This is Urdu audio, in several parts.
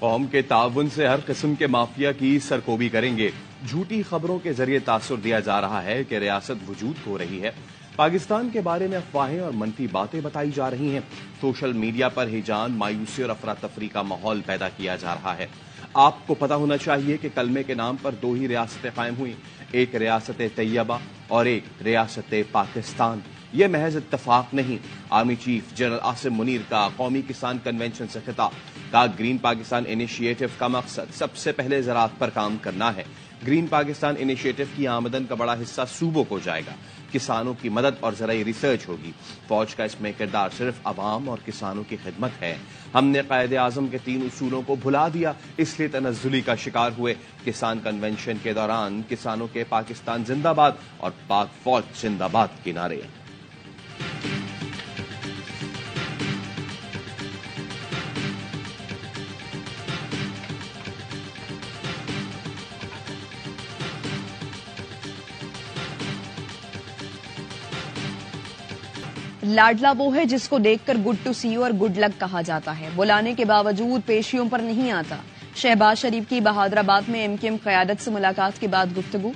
قوم کے تعاون سے ہر قسم کے مافیا کی سرکوبی کریں گے۔ جھوٹی خبروں کے ذریعے تاثر دیا جا رہا ہے کہ ریاست وجود کھو رہی ہے۔ پاکستان کے بارے میں افواہیں اور منفی باتیں بتائی جا رہی ہیں۔ سوشل میڈیا پر ہیجان، مایوسی اور افراتفری کا ماحول پیدا کیا جا رہا ہے۔ آپ کو پتہ ہونا چاہیے کہ کلمے کے نام پر دو ہی ریاستیں قائم ہوئیں، ایک ریاست طیبہ اور ایک ریاست پاکستان۔ یہ محض اتفاق نہیں۔ Army chief general Asim Munir کا قومی کسان کنونشن سے خطاب، کہا گرین پاکستان انیشیٹو کا مقصد سب سے پہلے زراعت پر کام کرنا ہے۔ گرین پاکستان انیشیٹو کی آمدن کا بڑا حصہ صوبوں کو جائے گا، کسانوں کی مدد اور زرعی ریسرچ ہوگی۔ فوج کا اس میں کردار صرف عوام اور کسانوں کی خدمت ہے۔ ہم نے قائد اعظم کے 3 اصولوں کو بھلا دیا، اس لیے تنزلی کا شکار ہوئے۔ کسان کنونشن کے دوران کسانوں کے پاکستان زندہ باد اور پاک فوج زندہ باد کے نعرے۔ لاڈلا وہ ہے جس کو دیکھ کر گڈ ٹو سی یو اور گڈ لک کہا جاتا ہے، بلانے کے باوجود پیشیوں پر نہیں آتا۔ شہباز شریف کی بہادرآباد میں ایم کیو ایم قیادت سے ملاقات کے بعد گفتگو۔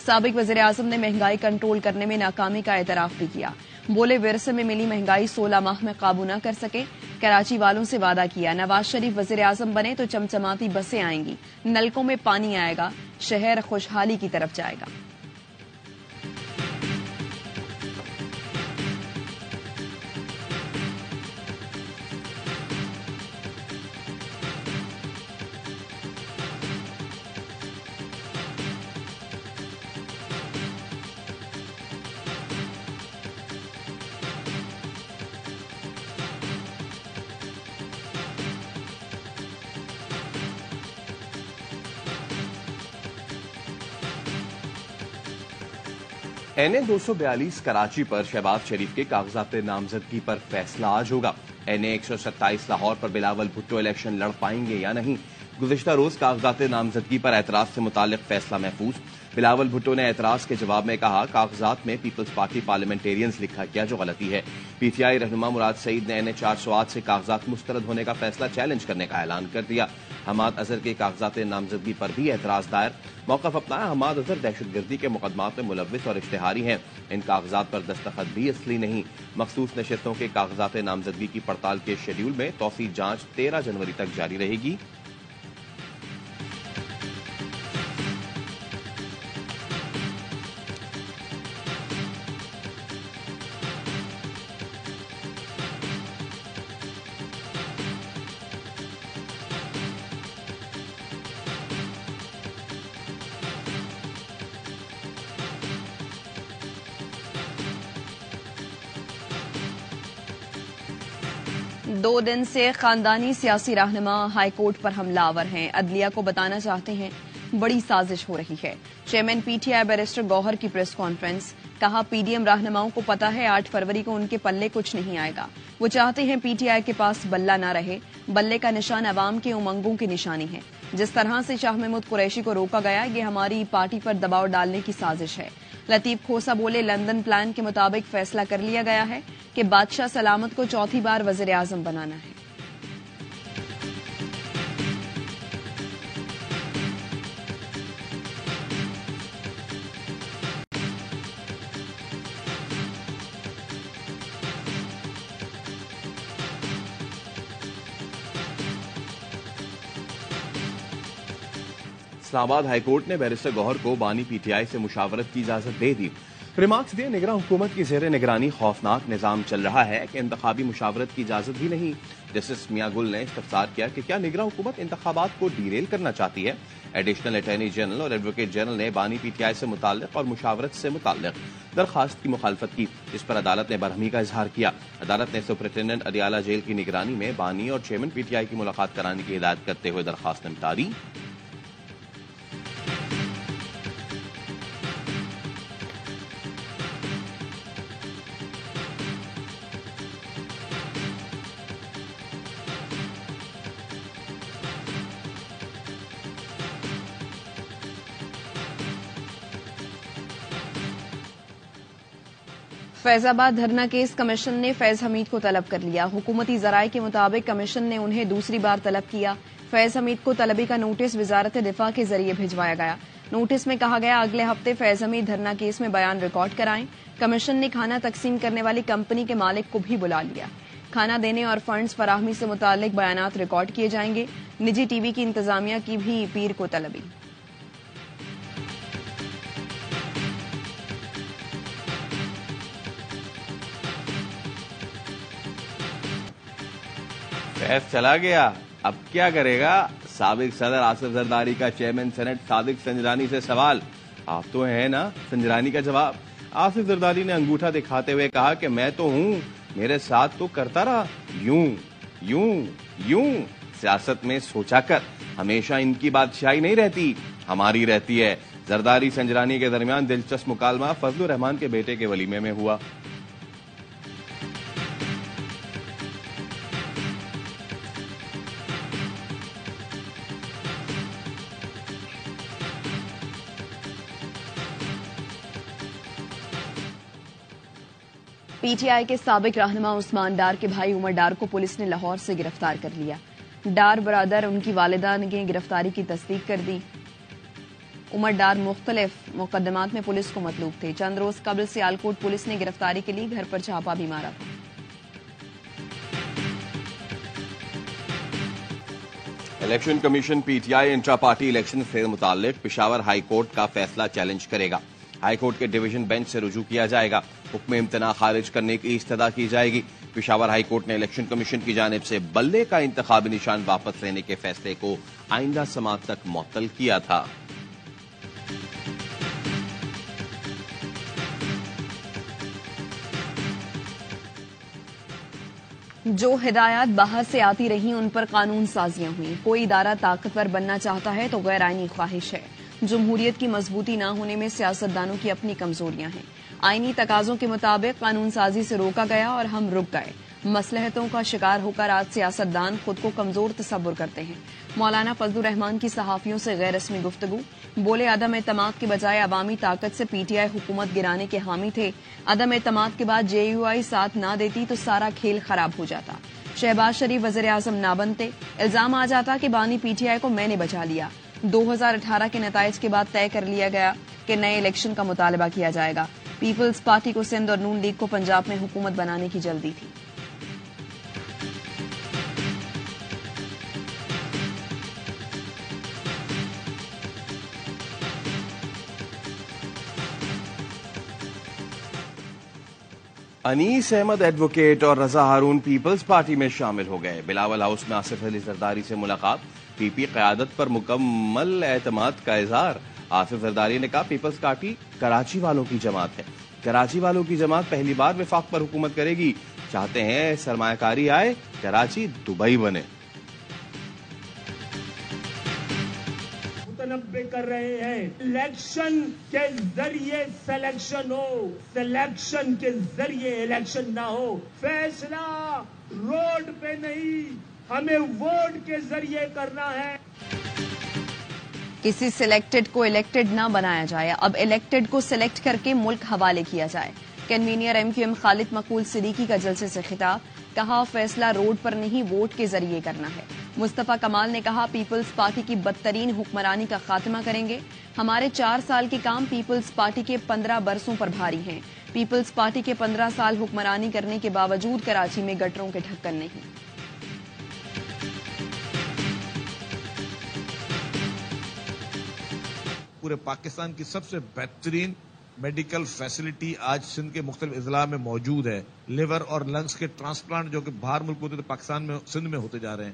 سابق وزیر اعظم نے مہنگائی کنٹرول کرنے میں ناکامی کا اعتراف بھی کیا، بولے ورثے میں ملی مہنگائی 16 ماہ میں قابو نہ کر سکے۔ کراچی والوں سے وعدہ کیا، نواز شریف وزیر اعظم بنے تو چمچماتی بسیں آئیں گی، نلکوں میں پانی آئے گا، شہر خوشحالی کی طرف جائے گا۔ NA-242 کراچی پر شہباز شریف کے کاغذات نامزدگی پر فیصلہ آج ہوگا۔ NA-127 لاہور پر بلاول بھٹو الیکشن لڑ پائیں گے یا نہیں؟ گزشتہ روز کاغذات نامزدگی پر اعتراض سے متعلق فیصلہ محفوظ۔ بلاول بھٹو نے اعتراض کے جواب میں کہا کاغذات میں پیپلز پارٹی پارلیمنٹیرینز لکھا گیا جو غلطی ہے۔ PTI رہنما مراد سعید نے NA-408 سے کاغذات مسترد ہونے کا فیصلہ چیلنج کرنے کا اعلان کر دیا۔ حماد اظہر کے کاغذات نامزدگی پر بھی اعتراض دائر، موقف اپنایا حماد اظہر دہشت گردی کے مقدمات میں ملوث اور اشتہاری ہیں، ان کاغذات پر دستخط بھی اصلی نہیں۔ مخصوص نشستوں کے کاغذات نامزدگی کی پڑتال کے شیڈیول میں توسیع جانچ 13 جنوری تک جاری رہے گی۔ دو دن سے خاندانی سیاسی رہنما ہائی کورٹ پر حملہ آور ہیں، عدلیہ کو بتانا چاہتے ہیں بڑی سازش ہو رہی ہے۔ چیئرمین PTI بیرسٹر گوہر کی پریس کانفرنس، کہا PDM رہنماؤں کو پتا ہے 8 فروری کو ان کے پلے کچھ نہیں آئے گا، وہ چاہتے ہیں PTI کے پاس بلہ نہ رہے، بلے کا نشان عوام کے امنگوں کی نشانی ہے۔ جس طرح سے شاہ محمود قریشی کو روکا گیا یہ ہماری پارٹی پر دباؤ ڈالنے کی سازش ہے۔ لطیف کھوسا بولے لندن پلان کے مطابق فیصلہ کر لیا گیا ہے کہ بادشاہ سلامت کو چوتھی بار وزیر اعظم بنانا ہے۔ اسلام آباد ہائی کورٹ نے بیرسٹر گوہر کو بانی PTI سے مشاورت کی اجازت دے دی۔ ریمارکس دیے نگراں حکومت کی زیر نگرانی خوفناک نظام چل رہا ہے کہ انتخابی مشاورت کی اجازت بھی نہیں۔ جسٹس میاں گل نے استفسار کیا کہ کیا نگراں حکومت انتخابات کو ڈیریل کرنا چاہتی ہے؟ ایڈیشنل اٹارنی جنرل اور ایڈوکیٹ جنرل نے بانی PTI سے متعلق اور مشاورت سے متعلق درخواست کی مخالفت کی، جس پر عدالت نے برہمی کا اظہار کیا۔ عدالت نے سپرنٹینڈنٹ اڈیالہ جیل کی نگرانی میں بانی اور چیئرمین PTI کی ملاقات کرانے کی ہدایت کرتے ہوئے درخواست نمٹا دی۔ فیض آباد دھرنا کیس کمیشن نے فیض حمید کو طلب کر لیا. حکومتی ذرائع کے مطابق کمیشن نے انہیں دوسری بار طلب کیا. فیض حمید کو طلبی کا نوٹس وزارت دفاع کے ذریعے بھجوایا گیا. نوٹس میں کہا گیا اگلے ہفتے فیض حمید دھرنا کیس میں بیان ریکارڈ کرائیں. کمیشن نے کھانا تقسیم کرنے والی کمپنی کے مالک کو بھی بلا لیا. کھانا دینے اور فنڈز فراہمی سے متعلق بیانات ریکارڈ کیے جائیں گے. نجی ٹی وی کی انتظامیہ کی بھی پیر کو طلبی. فیض چلا گیا، اب کیا کرے گا؟ سابق صدر آصف زرداری کا چیئرمین سینٹ صادق سنجرانی سے سوال. آپ تو ہیں نا؟ سنجرانی کا جواب. آصف زرداری نے انگوٹھا دکھاتے ہوئے کہا کہ میں تو ہوں، میرے ساتھ تو کرتا رہا، یوں یوں یوں. سیاست میں سوچا کر، ہمیشہ ان کی بادشاہی نہیں رہتی، ہماری رہتی ہے. زرداری سنجرانی کے درمیان دلچسپ مکالمہ فضل الرحمان کے بیٹے کے ولیمے میں ہوا. پی ٹی آئی کے سابق رہنما عثمان ڈار کے بھائی عمر ڈار کو پولیس نے لاہور سے گرفتار کر لیا. ڈار برادر ان کی والدہ نے گرفتاری کی تصدیق کر دی. عمر ڈار مختلف مقدمات میں پولیس کو مطلوب تھے. چند روز قبل سیالکوٹ پولیس نے گرفتاری کے لیے گھر پر چھاپا بھی مارا تھا. Election commission P T I intra party election سے متعلق پشاور ہائی کورٹ کا فیصلہ چیلنج کرے گا. ہائی کورٹ کے ڈویژن بینچ سے رجوع کیا جائے گا. حکم امتناع خارج کرنے کی استدعا کی جائے گی. پشاور ہائی کورٹ نے الیکشن کمیشن کی جانب سے بلے کا انتخابی نشان واپس لینے کے فیصلے کو آئندہ سماعت تک معطل کیا تھا. جو ہدایات باہر سے آتی رہیں ان پر قانون سازیاں ہوئیں. کوئی ادارہ طاقتور بننا چاہتا ہے تو غیر آئینی خواہش ہے. جمہوریت کی مضبوطی نہ ہونے میں سیاستدانوں کی اپنی کمزوریاں ہیں. آئینی تقاضوں کے مطابق قانون سازی سے روکا گیا اور ہم رک گئے. مصلحتوں کا شکار ہو کر آج سیاستدان خود کو کمزور تصور کرتے ہیں. مولانا فضل الرحمان کی صحافیوں سے غیر رسمی گفتگو. بولے عدم اعتماد کے بجائے عوامی طاقت سے پی ٹی آئی حکومت گرانے کے حامی تھے. عدم اعتماد کے بعد جے یو آئی ساتھ نہ دیتی تو سارا کھیل خراب ہو جاتا. شہباز شریف وزیر اعظم نہ بنتے. الزام آ جاتا کہ بانی پی ٹی آئی کو میں نے بچا لیا. 2018 کے نتائج کے بعد طے کر لیا گیا کہ نئے الیکشن کا مطالبہ کیا جائے گا. پیپلز پارٹی کو سندھ اور نون لیگ کو پنجاب میں حکومت بنانے کی جلدی تھی. انیس احمد ایڈوکیٹ اور رضا ہارون پیپلز پارٹی میں شامل ہو گئے. بلاول ہاؤس میں آصف علی زرداری سے ملاقات. پی پی قیادت پر مکمل اعتماد کا اظہار. آصف زرداری نے کہا پیپلز پارٹی کراچی والوں کی جماعت ہے. کراچی والوں کی جماعت پہلی بار وفاق پر حکومت کرے گی. چاہتے ہیں سرمایہ کاری آئے، کراچی دبئی بنے. متنبع کر رہے ہیں الیکشن کے ذریعے سلیکشن ہو، سلیکشن کے ذریعے الیکشن نہ ہو. فیصلہ روڈ پہ نہیں، ہمیں ووٹ کے ذریعے کرنا ہے. کسی سلیکٹڈ کو الیکٹڈ نہ بنایا جائے، اب الیکٹڈ کو سلیکٹ کر کے ملک حوالے کیا جائے. کنوینئر ایم کیو ایم خالد مقبول صدیقی کا جلسے سے خطاب. کہا فیصلہ روڈ پر نہیں ووٹ کے ذریعے کرنا ہے. مصطفیٰ کمال نے کہا پیپلز پارٹی کی بدترین حکمرانی کا خاتمہ کریں گے. ہمارے 4 سال کے کام پیپلز پارٹی کے 15 برسوں پر بھاری ہیں. پیپلز پارٹی کے 15 سال حکمرانی کرنے کے باوجود کراچی میں گٹروں کے ڈھکن نہیں. پورے پاکستان کی سب سے بہترین میڈیکل فیسلٹی آج سندھ کے مختلف اضلاع میں موجود ہے. لیور اور لنگز کے ٹرانسپلانٹ جو کہ باہر ملک ہوتے تھے پاکستان میں سندھ میں ہوتے جا رہے ہیں.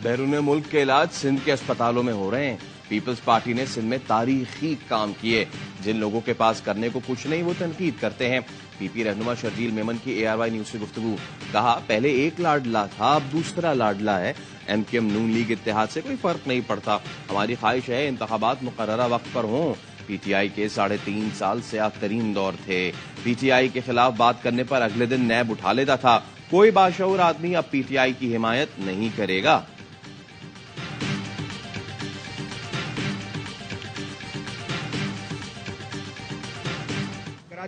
بیرون ملک کے علاج سندھ کے اسپتالوں میں ہو رہے ہیں. پیپلز پارٹی نے سندھ میں تاریخی کام کیے. جن لوگوں کے پاس کرنے کو کچھ نہیں وہ تنقید کرتے ہیں. پی پی رہنما شرجیل میمن کی اے آر وائی نیوز سے گفتگو. کہا پہلے ایک لاڈلا تھا اب دوسرا لاڈلا ہے. ایم کیو ایم نون لیگ اتحاد سے کوئی فرق نہیں پڑتا. ہماری خواہش ہے انتخابات مقررہ وقت پر ہوں. پی ٹی آئی کے 3.5 سال سیاہ ترین دور تھے. پی ٹی آئی کے خلاف بات کرنے پر اگلے دن نیب اٹھا لیتا تھا. کوئی باشعور آدمی اب پی ٹی آئی کی حمایت نہیں کرے گا.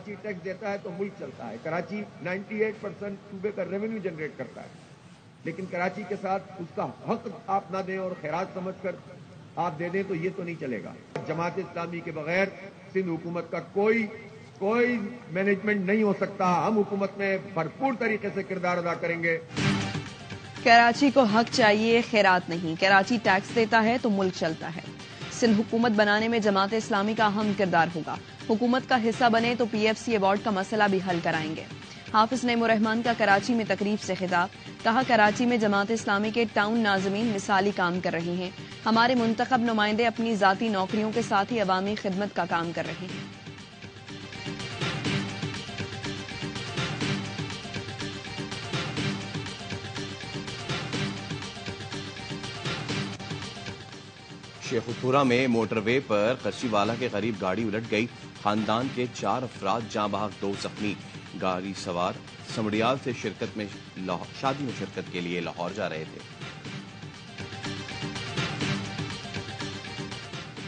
کراچی ٹیکس دیتا ہے تو ملک چلتا ہے. کراچی 98% صوبے کا ریونیو جنریٹ کرتا ہے, لیکن کراچی کے ساتھ اس کا حق آپ نہ دیں اور خیرات سمجھ کر آپ دے دیں تو یہ تو نہیں چلے گا. جماعت اسلامی کے بغیر سندھ حکومت کا کوئی مینجمنٹ نہیں ہو سکتا. ہم حکومت میں بھرپور طریقے سے کردار ادا کریں گے. کراچی کو حق چاہیے, خیرات نہیں. کراچی ٹیکس دیتا ہے تو ملک چلتا ہے. سندھ حکومت بنانے میں جماعت اسلامی کا اہم کردار ہوگا. حکومت کا حصہ بنے تو پی ایف سی ایوارڈ کا مسئلہ بھی حل کرائیں گے. حافظ نعیم الرحمان کا کراچی میں تقریب سے خطاب. کہا کراچی میں جماعت اسلامی کے ٹاؤن ناظمین مثالی کام کر رہے ہیں. ہمارے منتخب نمائندے اپنی ذاتی نوکریوں کے ساتھ ہی عوامی خدمت کا کام کر رہے ہیں. شیخ پورہ میں موٹر وے پر خرچی والا کے قریب گاڑی الٹ گئی. خاندان کے 4 افراد جاں بحق 2 زخمی. گاڑی سوار سمڑیال سے شادی میں شرکت کے لیے لاہور جا رہے تھے.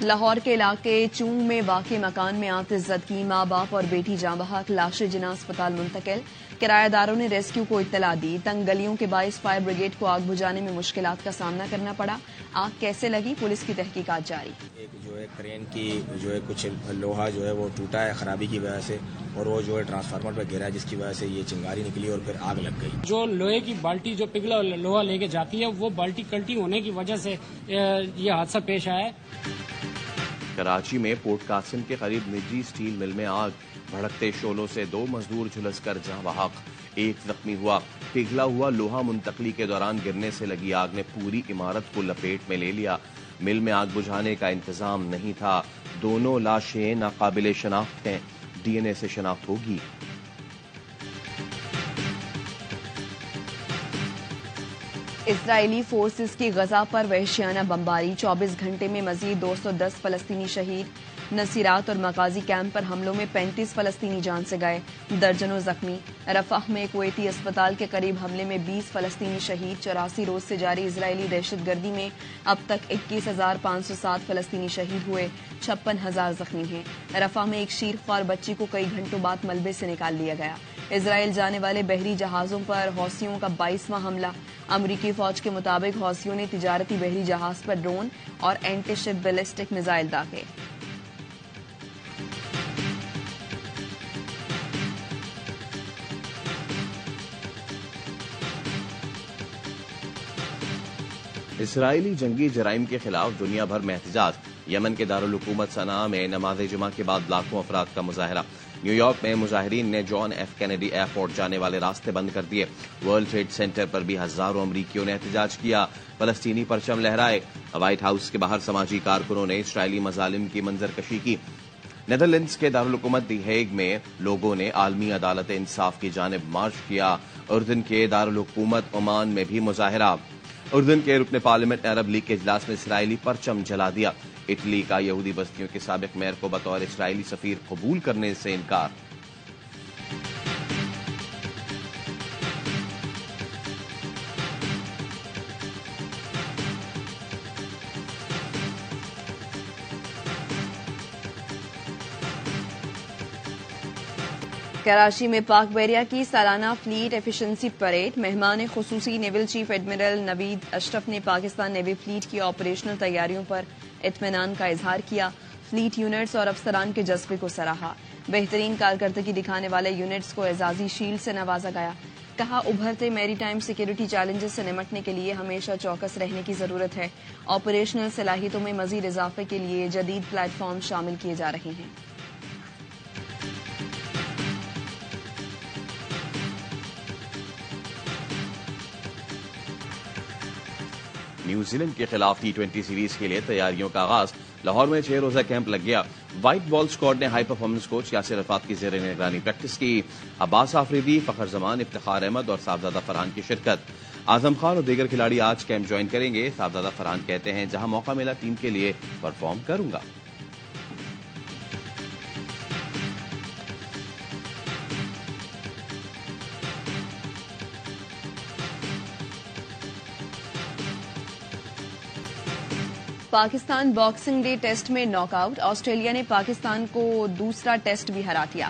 لاہور کے علاقے چونگ میں واقع مکان میں آتش زدگی. ماں باپ اور بیٹی جاں بحق, لاشیں جناح اسپتال منتقل. کرایہ داروں نے ریسکیو کو اطلاع دی. تنگ گلیوں کے باعث فائر بریگیڈ کو آگ بجھانے میں مشکلات کا سامنا کرنا پڑا. آگ کیسے لگی, پولیس کی تحقیقات جاری. ایک جو ہے کرین کی جو ہے کچھ لوہا جو ہے وہ ٹوٹا ہے خرابی کی وجہ سے, اور وہ جو ہے ٹرانسفارمر پہ گرا ہے جس کی وجہ سے یہ چنگاری نکلی اور پھر آگ لگ گئی. جو لوہے کی بالٹی جو پگھلا لوہا لے کے جاتی ہے وہ بالٹی کلٹی ہونے کی وجہ سے یہ حادثہ پیش آیا ہے. کراچی میں پورٹ قاسم کے قریب نجی سٹیل مل میں آگ. بھڑکتے شعلوں سے 2 مزدور جھلس کر جاں بحق, 1 زخمی ہوا. پگھلا ہوا لوہا منتقلی کے دوران گرنے سے لگی آگ نے پوری عمارت کو لپیٹ میں لے لیا. مل میں آگ بجھانے کا انتظام نہیں تھا. دونوں لاشیں ناقابل شناخت ہیں. ڈی این اے سے شناخت ہوگی. اسرائیلی فورسز کی غزہ پر وحشیانہ بمباری. 24 گھنٹے میں مزید 210 فلسطینی شہید. نصیرات اور مغازی کیمپ پر حملوں میں 35 فلسطینی جان سے گئے, درجنوں زخمی. رفح میں کویتی اسپتال کے قریب حملے میں 20 فلسطینی شہید. 84 روز سے جاری اسرائیلی دہشت گردی میں اب تک 21,507 فلسطینی شہید ہوئے, 56,000 زخمی ہیں. رفح میں ایک شیرخوار بچی کو کئی گھنٹوں بعد ملبے سے نکال لیا گیا. اسرائیل جانے والے بحری جہازوں پر حوثیوں کا 22واں حملہ. امریکی فوج کے مطابق حوثیوں نے تجارتی بحری جہاز پر ڈرون اور اینٹی شپ بیلسٹک میزائل داغے. اسرائیلی جنگی جرائم کے خلاف دنیا بھر میں احتجاج. یمن کے دارالحکومت صنعاء میں نماز جمعہ کے بعد لاکھوں افراد کا مظاہرہ. نیو یارک میں مظاہرین نے جان ایف کینیڈی ایئرپورٹ جانے والے راستے بند کر دیے. ورلڈ ٹریڈ سینٹر پر بھی ہزاروں امریکیوں نے احتجاج کیا, فلسطینی پرچم لہرائے. وائٹ ہاؤس کے باہر سماجی کارکنوں نے اسرائیلی مظالم کی منظر کشی کی. نیدرلینڈز کے دارالحکومت دی ہیگ میں لوگوں نے عالمی عدالت انصاف کی جانب مارچ کیا. اردن کے دارالحکومت عمان میں بھی مظاہرہ. اردن کے رکن پارلیمنٹ نے عرب لیگ کے اجلاس میں اسرائیلی پرچم جلا دیا. اٹلی کا یہودی بستیوں کے سابق میئر کو بطور اسرائیلی سفیر قبول کرنے سے انکار. کراچی میں پاک بحریہ کی سالانہ فلیٹ ایفیشنسی پریڈ. مہمان خصوصی نیول چیف ایڈمرل نوید اشرف نے پاکستان نیوی فلیٹ کی آپریشنل تیاریوں پر اطمینان کا اظہار کیا. فلیٹ یونٹس اور افسران کے جذبے کو سراہا. بہترین کارکردگی دکھانے والے یونٹس کو اعزازی شیلڈ سے نوازا گیا. کہا ابھرتے میری ٹائم سیکیورٹی چیلنجز سے نمٹنے کے لیے ہمیشہ چوکس رہنے کی ضرورت ہے. آپریشنل صلاحیتوں میں مزید اضافے کے لیے جدید پلیٹ فارم شامل کیے جا رہے ہیں. نیوزی لینڈ کے خلاف T20 سیریز کے لیے تیاریوں کا آغاز. لاہور میں 6 روزہ کیمپ لگ گیا. وائٹ بال اسکواڈ نے high performance coach Yasir Arafat کی زیر نگرانی پریکٹس کی. عباس آفریدی, فخر زمان, افتخار احمد اور صاحبزادہ فرحان کی شرکت. اعظم خان اور دیگر کھلاڑی آج کیمپ جوائن کریں گے. صاحبزادہ فرحان کہتے ہیں جہاں موقع ملا ٹیم کے لیے پرفارم کروں گا. پاکستان باکسنگ ڈے ٹیسٹ میں ناک آؤٹ. آسٹریلیا نے پاکستان کو دوسرا ٹیسٹ بھی ہرا دیا.